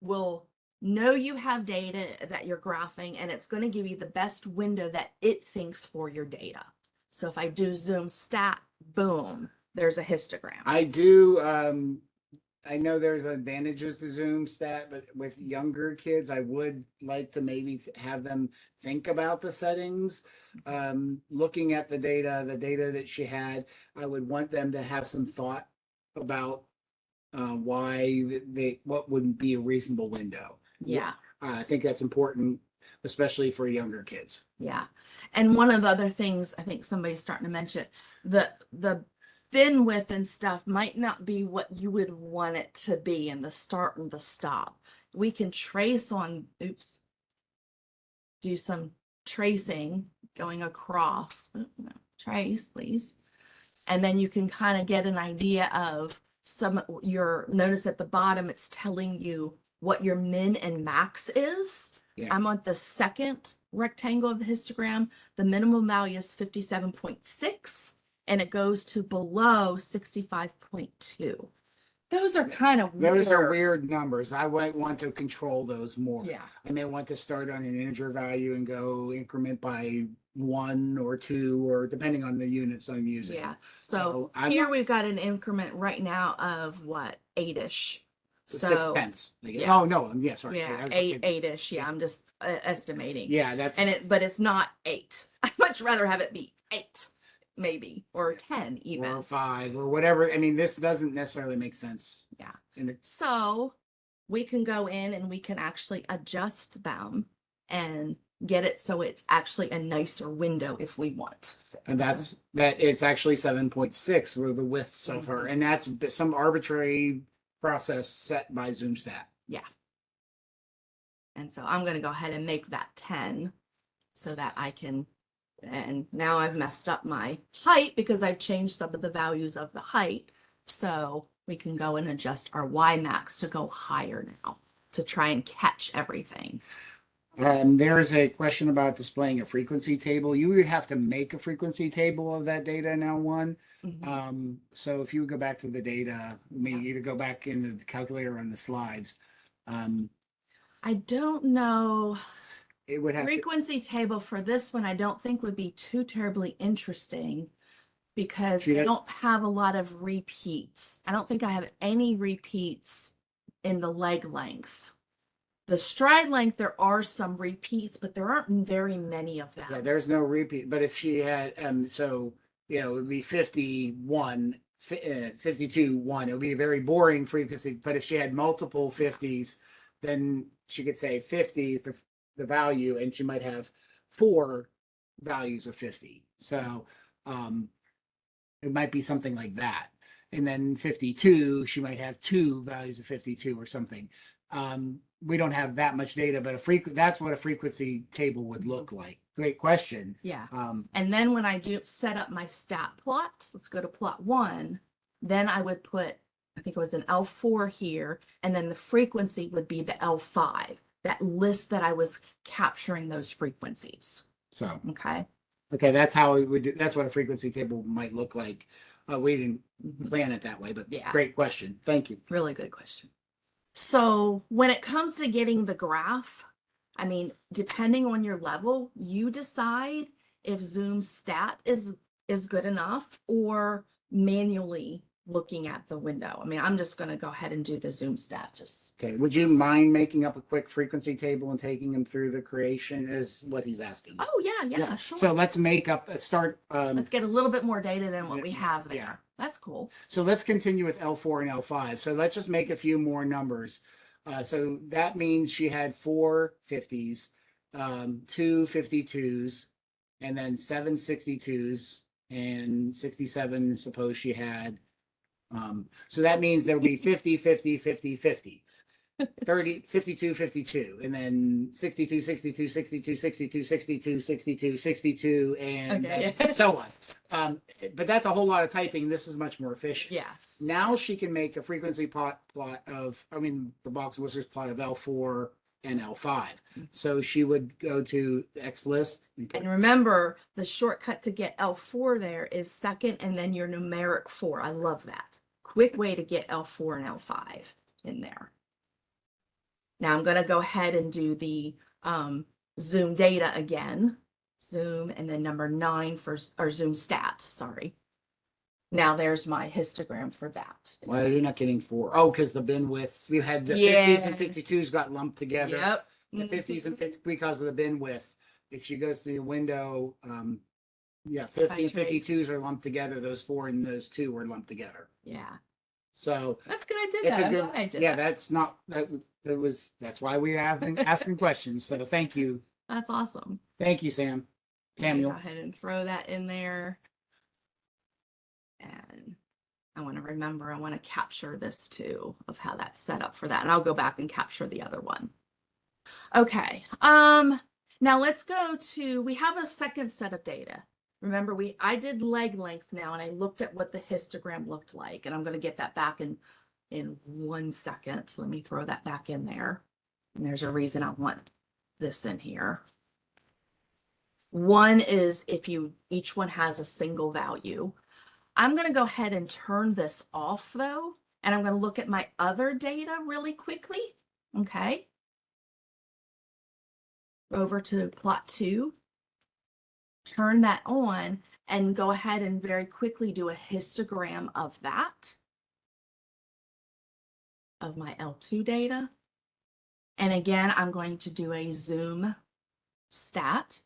will know you have data that you're graphing, and it's going to give you the best window that it thinks for your data. So if I do Zoom Stat, boom, there's a histogram. I do. I know there's advantages to Zoom Stat, but with younger kids, I would like to maybe have them think about the settings. Looking at the data that she had, I would want them to have some thought about what would be a reasonable window. Yeah. I think that's important, especially for younger kids. Yeah. And one of the other things I think somebody's starting to mention, the bin width and stuff might not be what you would want it to be in the start and the stop. We can trace on, do some tracing going across. Trace, please. And then you can kind of get an idea of notice at the bottom, it's telling you what your min and max is. Yeah. I'm on the second rectangle of the histogram. The minimum value is 57.6 and it goes to below 65.2. Those are kind of weird. Those are weird numbers. I might want to control those more. Yeah. I may want to start on an integer value and go increment by 1 or 2, or depending on the units I'm using. Yeah. So I'm here we've got an increment right now of what, 8-ish. So 6 cents. yeah. Oh no, yeah, sorry. yeah, I was eight, looking- 8-ish. Yeah, I'm just estimating. Yeah, that's But it's not 8. I'd much rather have it be 8, maybe, or 10 even. or 5 or whatever. I mean, this doesn't necessarily make sense. Yeah. And So we can go in and we can actually adjust them and get it so it's actually a nicer window if we want. that's that. It's actually 7.6 for the widths of her, and that's some arbitrary process set by ZoomStat. Yeah. And so I'm going to go ahead and make that 10 so that I can, and now I've messed up my height because I've changed some of the values of the height. So we can go and adjust our Y max to go higher now to try and catch everything. There's a question about displaying a frequency table. You would have to make a frequency table of that data in L1. So if you would go back to the data, either go back in the calculator or on the slides. I don't know. It would have Frequency table for this one, I don't think would be too terribly interesting because She I does- don't have a lot of repeats. I don't think I have any repeats in the leg length. The stride length, there are some repeats, but there aren't very many of them. Yeah, there's no repeat. But if she had, so, it would be 51, 52, 1. It would be a very boring frequency. But if she had multiple 50s, then she could say 50 is the value, and she might have 4 values of 50. So it might be something like that. And then 52, she might have 2 values of 52 or something. We don't have that much data, but that's what a frequency table would look like. Great question. Yeah. And then when I do set up my stat plot, let's go to plot 1, then I would put, I think it was an L4 here, and then the frequency would be the L5, that list that I was capturing those frequencies. So, Okay. okay, that's how we would do. That's what a frequency table might look like. We didn't plan it that way, but Yeah. great question. Thank you. Really good question. So when it comes to getting the graph, I mean, depending on your level, you decide if Zoom stat is good enough or manually looking at the window. I mean, I'm just going to go ahead and do the Zoom stat. Just Okay. Would you mind making up a quick frequency table and taking him through the creation? Is what he's asking. Oh yeah, sure. So let's make up a start. Let's get a little bit more data than what we Yeah, have there. yeah. That's cool. So let's continue with L4 and L5. So let's just make a few more numbers. So that means she had 4 50s, 2 52s, and then 7 62s, and 67, suppose she had. So that means there will be 50, 50, 50, 50. 30, 52, 52, and then 62, 62, 62, 62, 62, 62, 62, and Okay. so on. But that's a whole lot of typing. This is much more efficient. Yes. Now she can make the frequency plot of, the box and whiskers plot of L4 and L5. So she would go to XList. And remember, the shortcut to get L4 there is second and then your numeric 4. I love that. Quick way to get L4 and L5 in there. Now I'm going to go ahead and do the Zoom data again. Zoom and then number 9 for, or Zoom stat, sorry. Now there's my histogram for that. Why are you not getting 4? Oh, because the bin widths. You had the 50s and 52s got lumped together. Yep. The 50s and 50s because of the bin width. If she goes to the window, 50 and 52s are lumped together. Those 4 and those 2 were lumped together. Yeah. So that's good. I did it's that. a good. I'm glad I did Yeah, that. that's not that. That was that's why we have been asking questions. So thank you. That's awesome. Thank you, Sam. Samuel. Go ahead and throw that in there. And I want to remember, I want to capture this too, of how that's set up for that. And I'll go back and capture the other one. Okay. Now let's go to, we have a second set of data. Remember, I did leg length now, and I looked at what the histogram looked like, and I'm going to get that back in 1 second. Let me throw that back in there. And there's a reason I want this in here. One is if each one has a single value. I'm going to go ahead and turn this off though, and I'm going to look at my other data really quickly. Okay. Over to plot 2. Turn that on and go ahead and very quickly do a histogram of that, of my L2 data. And again, I'm going to do a Zoom stat,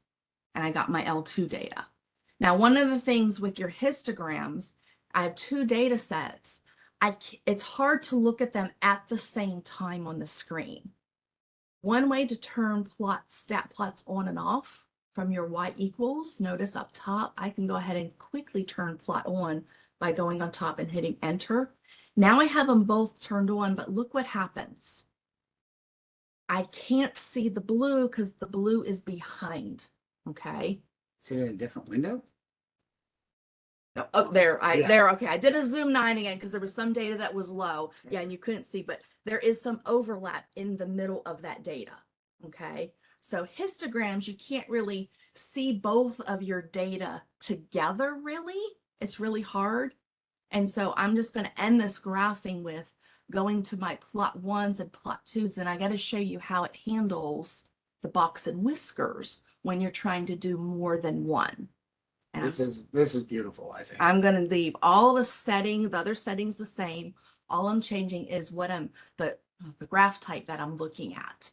and I got my L2 data. Now, one of the things with your histograms, I have 2 data sets. It's hard to look at them at the same time on the screen. One way to turn stat plots on and off from your y equals, notice up top, I can go ahead and quickly turn plot on by going on top and hitting enter. Now I have them both turned on, but look what happens. I can't see the blue because the blue is behind, okay? Is it in a different window? No, oh, there, Yeah. okay. I did a Zoom 9 again because there was some data that was low. Yeah, and you couldn't see, but there is some overlap in the middle of that data, okay? So histograms, you can't really see both of your data together, really. It's really hard. And so I'm just going to end this graphing with going to my plot 1s and plot 2s, and I got to show you how it handles the box and whiskers when you're trying to do more than one. And This is beautiful, I think. I'm going to leave all the other settings the same. All I'm changing is what the graph type that I'm looking at.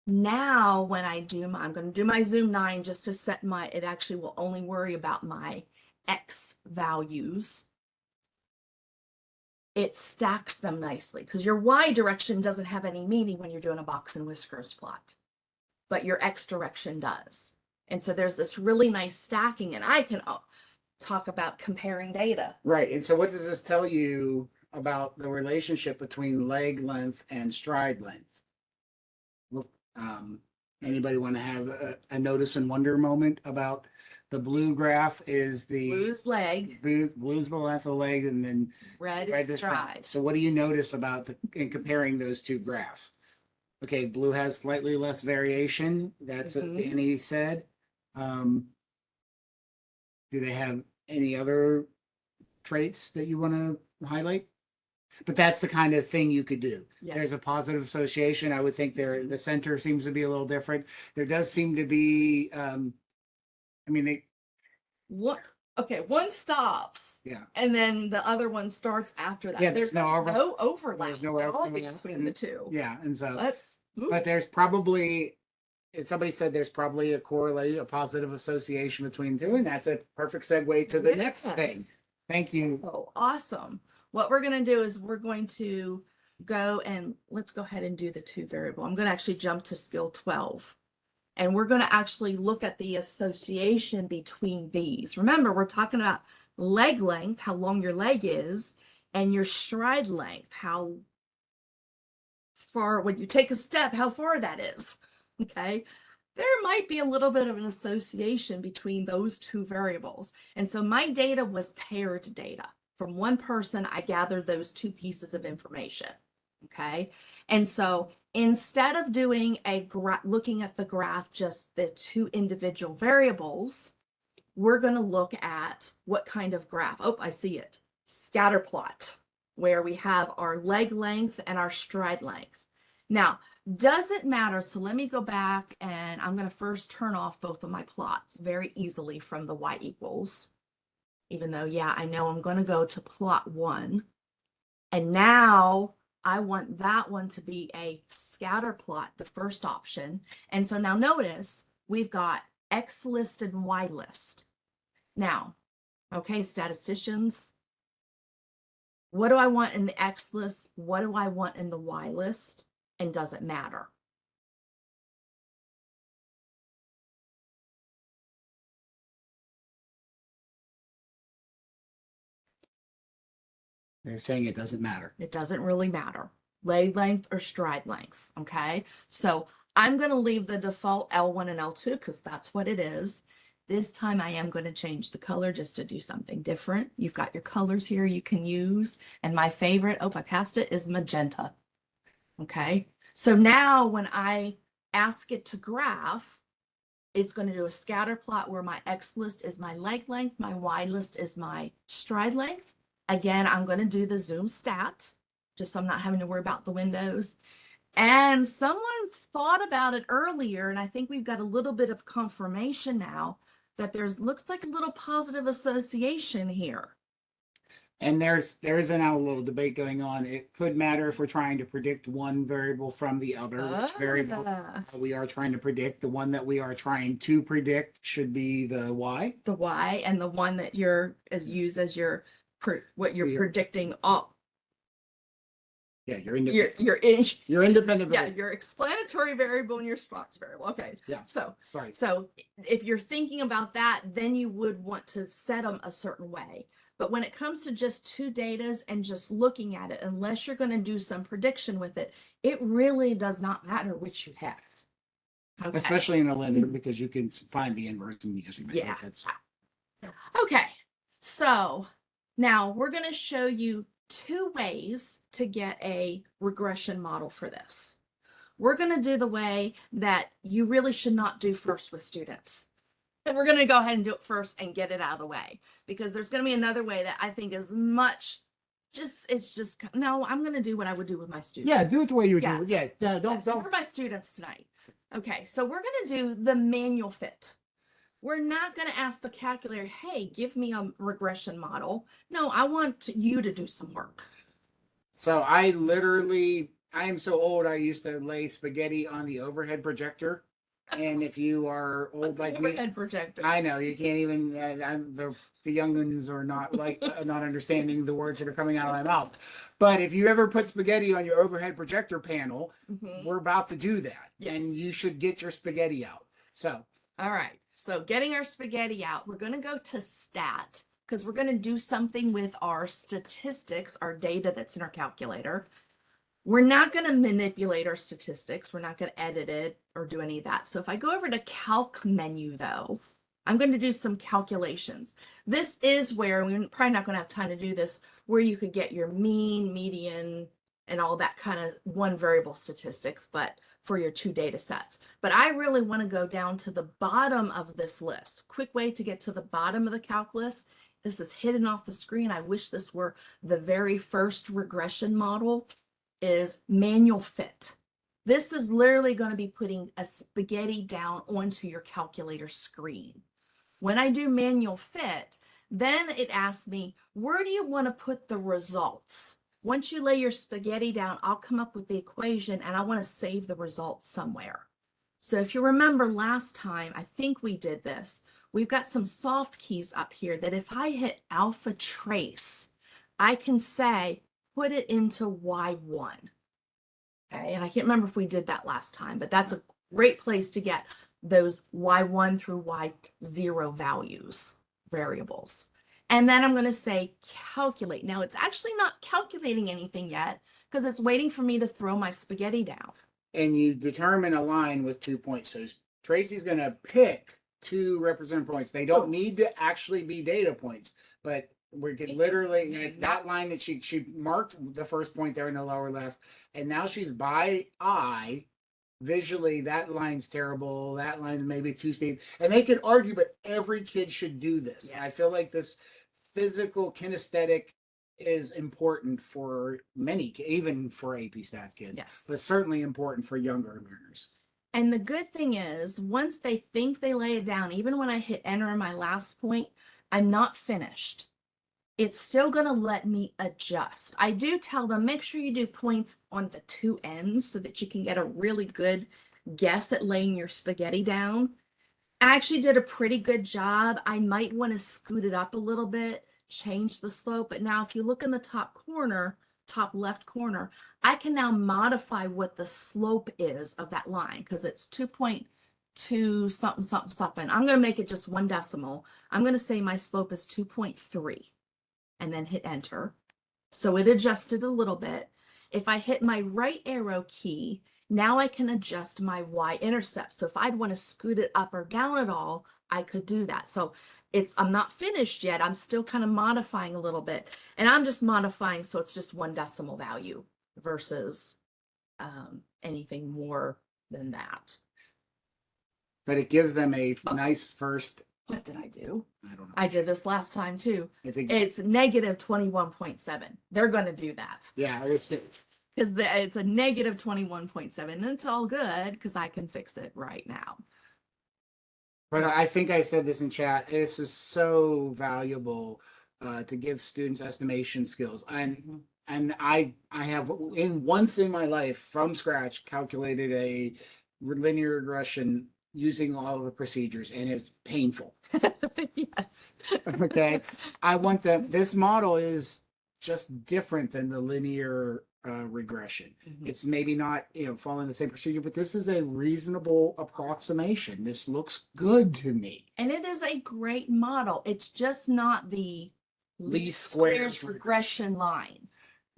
Now, when I'm going to do my Zoom 9 just to set it actually will only worry about my X values. It stacks them nicely because your Y direction doesn't have any meaning when you're doing a box and whiskers plot. but your X direction does. And so there's this really nice stacking, and I can talk about comparing data. Right. And so what does this tell you about the relationship between leg length and stride length? Well, anybody want to have a notice and wonder moment about the blue graph is the Blue's leg, blue's the length of the leg, and then red red is is stride. stride. So what do you notice about in comparing those two graphs? Okay, blue has slightly less variation. That's what Danny said. Do they have any other traits that you want to highlight? But that's the kind of thing you could do. Yeah. There's a positive association. I would think the center seems to be a little different. There does seem to be, I mean, they, What? Okay, one stops. Yeah. And then the other one starts after that. Yeah, there's no overlap. there's no at all overlap. between the two. Yeah, and so, Let's move. but there's probably, somebody said there's probably a correlation, a positive association between the two, and that's a perfect segue to the next thing. Yes. Thank you. Oh, awesome. What we're going to do is we're going to go and let's go ahead and do the two variable. I'm going to actually jump to skill 12. And we're going to actually look at the association between these. Remember, we're talking about leg length, how long your leg is, and your stride length, how far, when you take a step, how far that is. Okay. There might be a little bit of an association between those two variables. And so my data was paired data. From one person, I gathered those two pieces of information. Okay. And so instead of doing looking at the graph, just the two individual variables, we're going to look at what kind of graph. Oh, I see it. Scatter plot, where we have our leg length and our stride length. Now, does it matter? So let me go back and I'm going to first turn off both of my plots very easily from the y equals. Even though, yeah, I know I'm going to go to plot 1. And now I want that one to be a scatter plot, the first option. And so now notice we've got X list and Y list. Now, okay, statisticians, what do I want in the X list? What do I want in the Y list? And does it matter? They're saying it doesn't matter. It doesn't really matter. Leg length or stride length, okay? So I'm going to leave the default L1 and L2 because that's what it is. This time I am going to change the color just to do something different. You've got your colors here you can use. And my favorite, oh, I passed it, is magenta. Okay, so now when I ask it to graph, it's going to do a scatter plot where my X list is my leg length, my Y list is my stride length. Again, I'm going to do the zoom stat, just so I'm not having to worry about the windows. And someone thought about it earlier, and I think we've got a little bit of confirmation now that looks like a little positive association here. And there's now a little debate going on. It could matter if we're trying to predict one variable from the other, which variable we are trying to predict. The one that we are trying to predict should be the Y. The Y, and the one that you're use as your what you're predicting up. Yeah, you're independent. You're independent. Yeah, your explanatory variable and your response variable. Okay. Yeah. So sorry. So if you're thinking about that, then you would want to set them a certain way. But when it comes to just two datas and just looking at it, unless you're going to do some prediction with it, it really does not matter which you have. Okay. Especially in a linear, because you can find the inverse and you just yeah. Okay. So now we're going to show you two ways to get a regression model for this. We're going to do the way that you really should not do first with students. And we're going to go ahead and do it first and get it out of the way, because there's going to be another way that I think is much no, I'm going to do what I would do with my students. Yeah, do it the way you would yes. do it. Yeah, don't. For my students tonight. Okay, so we're going to do the manual fit. We're not going to ask the calculator, hey, give me a regression model. No, I want you to do some work. So I am so old, I used to lay spaghetti on the overhead projector And if you are old What's like an me, overhead projector? I know you can't even. The young ones are not not understanding the words that are coming out of my mouth. But if you ever put spaghetti on your overhead projector panel, we're about to do that, and you Yes. should get your spaghetti out. So, All right. So getting our spaghetti out, we're going to go to stat because we're going to do something with our statistics, our data that's in our calculator. We're not going to manipulate our statistics. We're not going to edit it or do any of that. So if I go over to calc menu though, I'm going to do some calculations. This is where we're probably not going to have time to do this, where you could get your mean, median, and all that kind of one variable statistics, but for your two data sets. But I really want to go down to the bottom of this list. Quick way to get to the bottom of the calc list. This is hidden off the screen. I wish this were the very first regression model, is manual fit. This is literally going to be putting a spaghetti down onto your calculator screen. When I do manual fit, then it asks me, where do you want to put the results? Once you lay your spaghetti down, I'll come up with the equation and I want to save the results somewhere. So if you remember last time, I think we did this. We've got some soft keys up here that if I hit alpha trace, I can say, put it into Y1. Okay, and I can't remember if we did that last time, but that's a great place to get those Y1 through Y0 values, variables. And then I'm going to say calculate. Now it's actually not calculating anything yet because it's waiting for me to throw my spaghetti down. and you determine a line with 2 points. So Tracy's going to pick two representative points. They don't need to actually be data points, but we can literally that line that she marked the first point there in the lower left, and now she's by eye. Visually, that line's terrible. That line's maybe too steep, and they could argue, but every kid should do this. Yes. I feel like this physical kinesthetic is important for many, even for AP Stats kids, Yes. but certainly important for younger learners. And the good thing is, once they think they lay it down, even when I hit enter in my last point, I'm not finished. It's still going to let me adjust. I do tell them, make sure you do points on the two ends so that you can get a really good guess at laying your spaghetti down. I actually did a pretty good job. I might want to scoot it up a little bit, change the slope. But now if you look in the top corner, top left corner, I can now modify what the slope is of that line because it's 2.2 something, something, something. I'm going to make it just one decimal. I'm going to say my slope is 2.3 and then hit enter. So it adjusted a little bit. If I hit my right arrow key, now I can adjust my y-intercept. So if I'd want to scoot it up or down at all, I could do that. So I'm not finished yet. I'm still kind of modifying a little bit. And I'm just modifying so it's just one decimal value versus anything more than that. But it gives them a nice first. What did I do? I don't know. I did this last time too. I think It's negative 21.7. They're going to do that. yeah, it's Because it's a negative 21.7. And it's all good because I can fix it right now. But I think I said this in chat. This is so valuable to give students estimation skills. And I have once in my life from scratch calculated a linear regression using all of the procedures, and it's painful. Yes. Okay, I want them. This model is just different than the linear regression. It's maybe not following the same procedure, but this is a reasonable approximation. This looks good to me. And it is a great model. It's just not the least squares regression line.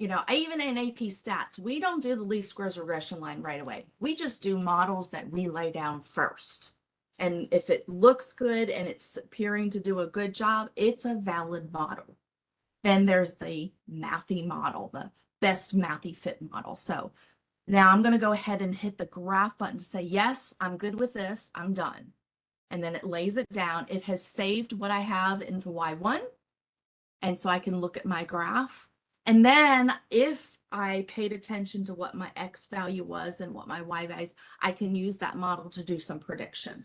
Even in AP Stats, we don't do the least squares regression line right away. We just do models that we lay down first. And if it looks good and it's appearing to do a good job, it's a valid model. Then there's the mathy model, the best mathy fit model. So now I'm going to go ahead and hit the graph button to say, yes, I'm good with this. I'm done. And then it lays it down. It has saved what I have into Y1. And so I can look at my graph. And then if I paid attention to what my X value was and what my Y values, I can use that model to do some prediction.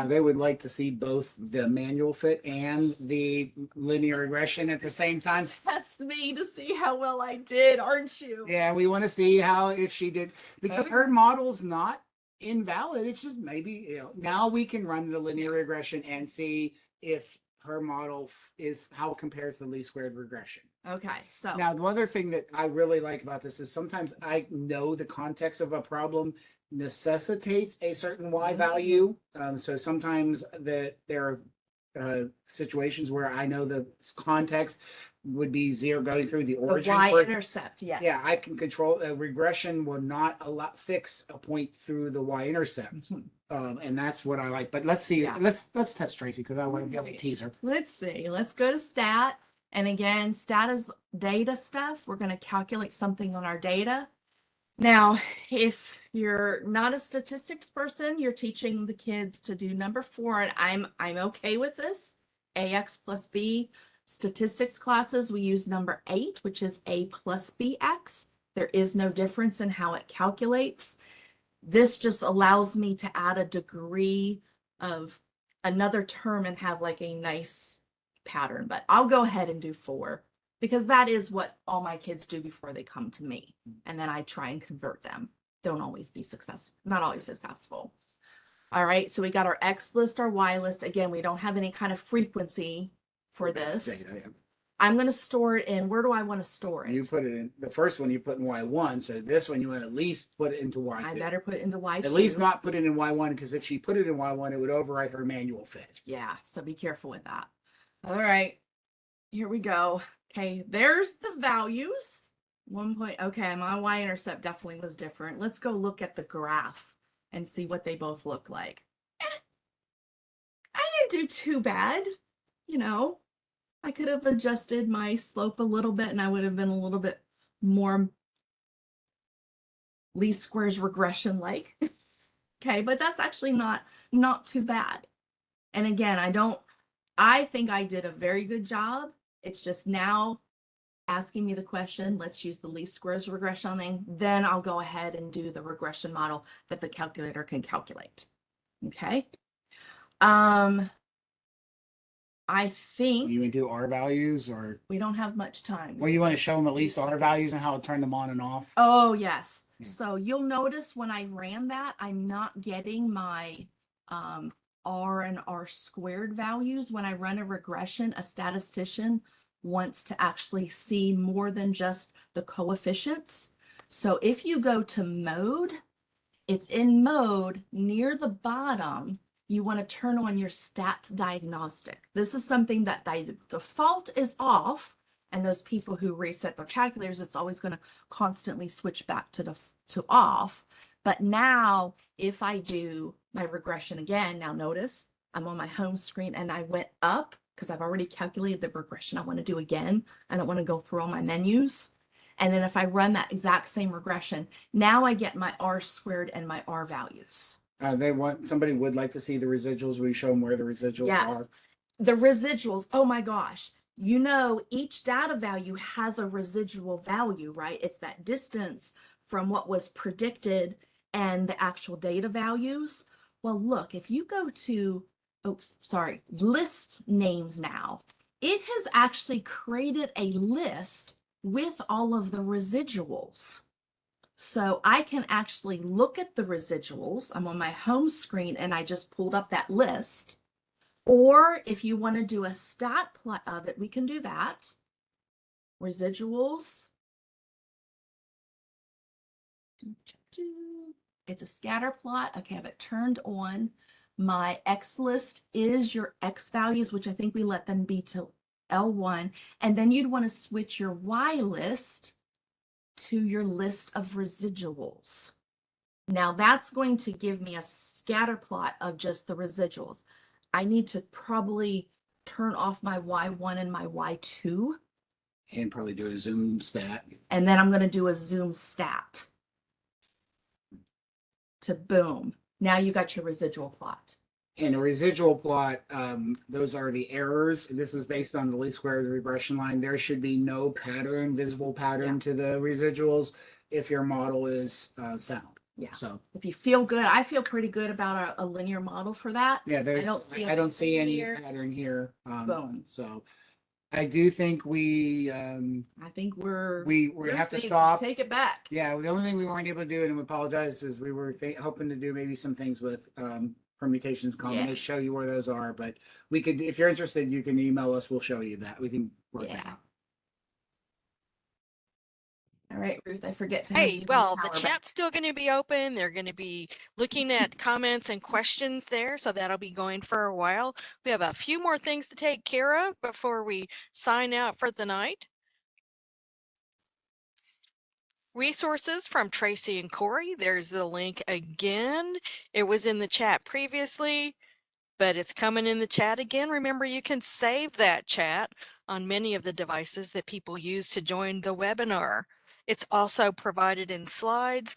They would like to see both the manual fit and the linear regression at the same time. Test me to see how well I did, aren't you? Yeah, we want to see if she did, because her model's not invalid. It's just maybe, now we can run the linear regression and see if her model is how it compares to the least squared regression. Okay, so Now, the other thing that I really like about this is sometimes I know the context of a problem necessitates a certain Y value. So sometimes there are situations where I know the context would be zero going through the the origin. y-intercept, yes. Yeah, I can control a regression will not fix a point through the y-intercept. And that's what I like. But let's see. Yeah. Let's test Tracy because I want to be able to Right. tease her. Let's see. Let's go to stat. And again, stat is data stuff. We're going to calculate something on our data. Now, if you're not a statistics person, you're teaching the kids to do number 4, and I'm okay with this. AX plus B. Statistics classes, we use number 8, which is A plus BX. There is no difference in how it calculates. This just allows me to add a degree of another term and have like a nice pattern, but I'll go ahead and do 4 because that is what all my kids do before they come to me. And then I try and convert them. Don't always be successful, not always successful. All right, so we got our X list, our Y list. Again, we don't have any kind of frequency for this. Data, yeah. I'm going to store it in, where do I want to store it? You put it in the first one. You put in Y1. So this one you want to at least put it into Y2. I better put it into Y2. At least not put it in Y1 because if she put it in Y1, it would overwrite her manual fit. Yeah, so be careful with that. All right, here we go. Okay, there's the values. 1 point. Okay, my y-intercept definitely was different. Let's go look at the graph and see what they both look like. I didn't do too bad, you know. I could have adjusted my slope a little bit and I would have been a little bit more least squares regression like. Okay, but that's actually not too bad. And again, I think I did a very good job. It's just now asking me the question, let's use the least squares regression thing. Then I'll go ahead and do the regression model that the calculator can calculate. Okay. I think You want to do R values or? we don't have much time. Well, you want to show them at least R values and how to turn them on and off? Oh, yes. Yeah. So you'll notice when I ran that, I'm not getting my R and R squared values. When I run a regression, a statistician wants to actually see more than just the coefficients. So if you go to mode, it's in mode near the bottom. You want to turn on your stat diagnostic. This is something that by default is off. And those people who reset their calculators, it's always going to constantly switch back to off. But now if I do my regression again, now notice I'm on my home screen and I went up because I've already calculated the regression I want to do again. I don't want to go through all my menus. And then if I run that exact same regression, now I get my R squared and my R values. Somebody would like to see the residuals. We show them where the residuals are. The residuals, oh my gosh. You know, each data value has a residual value, right? It's that distance from what was predicted and the actual data values. Well, look, if you go to, list names now, it has actually created a list with all of the residuals. So I can actually look at the residuals. I'm on my home screen and I just pulled up that list. Or if you want to do a stat plot of it, we can do that. Residuals. It's a scatter plot. Okay, I have it turned on. My X list is your X values, which I think we let them be to L1. And then you'd want to switch your Y list to your list of residuals. Now that's going to give me a scatter plot of just the residuals. I need to probably turn off my Y1 and my Y2. And probably do a zoom stat. And then I'm going to do a zoom stat. To boom. Now you got your residual plot. And a residual plot, those are the errors. This is based on the least squares regression line. There should be no pattern, visible pattern to the residuals if your model is sound. Yeah. So if you feel good, I feel pretty good about a linear model for that. Yeah, I don't see any here. pattern here. Boom. So I do think I think we Ruth have to needs stop. take it back. Yeah, the only thing we weren't able to do, and we apologize, is we were hoping to do maybe some things with permutations, combinations, show you where those are. But we could, if you're interested, you can email us. We'll show you that. We can work that out. All right, Ruth, I forget to have Hey, you well, the power back. chat's still going to be open. They're going to be looking at comments and questions there, so that'll be going for a while. We have a few more things to take care of before we sign out for the night. Resources from Tracy and Corey. There's the link again. It was in the chat previously, but it's coming in the chat again. Remember, you can save that chat on many of the devices that people use to join the webinar. It's also provided in slides.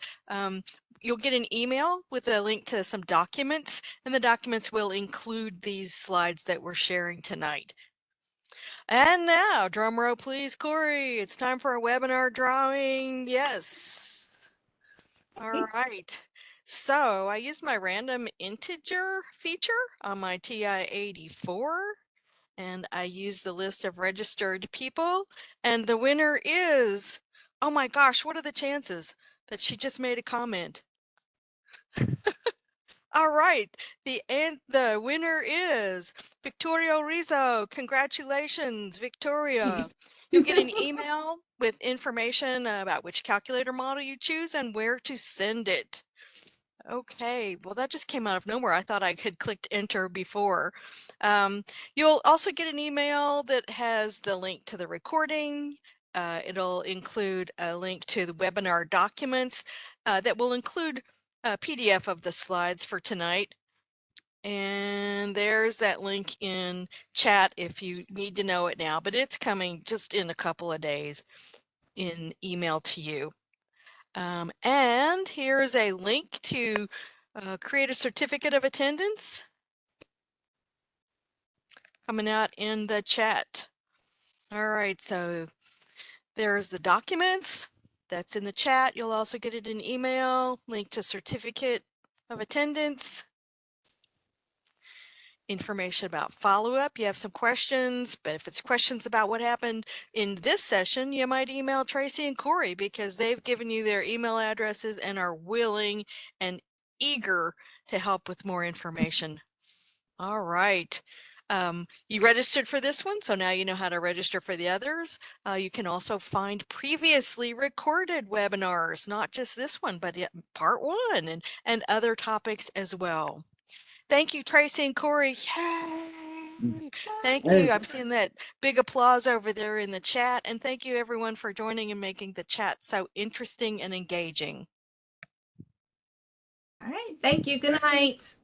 You'll get an email with a link to some documents, and the documents will include these slides that we're sharing tonight. And now, drum roll please, Corey. It's time for a webinar drawing. Yes. All right. So I used my random integer feature on my TI-84, and I used the list of registered people, and the winner is, oh my gosh, what are the chances that she just made a comment? All right, the winner is Victoria Rizzo. Congratulations, Victoria. You'll get an email with information about which calculator model you choose and where to send it. Okay, well, that just came out of nowhere. I thought I had clicked enter before. You'll also get an email that has the link to the recording. It'll include a link to the webinar documents that will include a PDF of the slides for tonight. And there's that link in chat if you need to know it now, but it's coming just in a couple of days in email to you. And here's a link to create a certificate of attendance coming out in the chat. All right, so there's the documents that's in the chat. You'll also get it in email, link to certificate of attendance, information about follow-up. You have some questions, but if it's questions about what happened in this session, you might email Tracy and Corey because they've given you their email addresses and are willing and eager to help with more information. All right. You registered for this one, so now you know how to register for the others. You can also find previously recorded webinars, not just this one, but part one and other topics as well. Thank you, Tracy and Corey. Yay! Thank you. I'm seeing that big applause over there in the chat. And thank you, everyone, for joining and making the chat so interesting and engaging. All right. Thank you. Good night.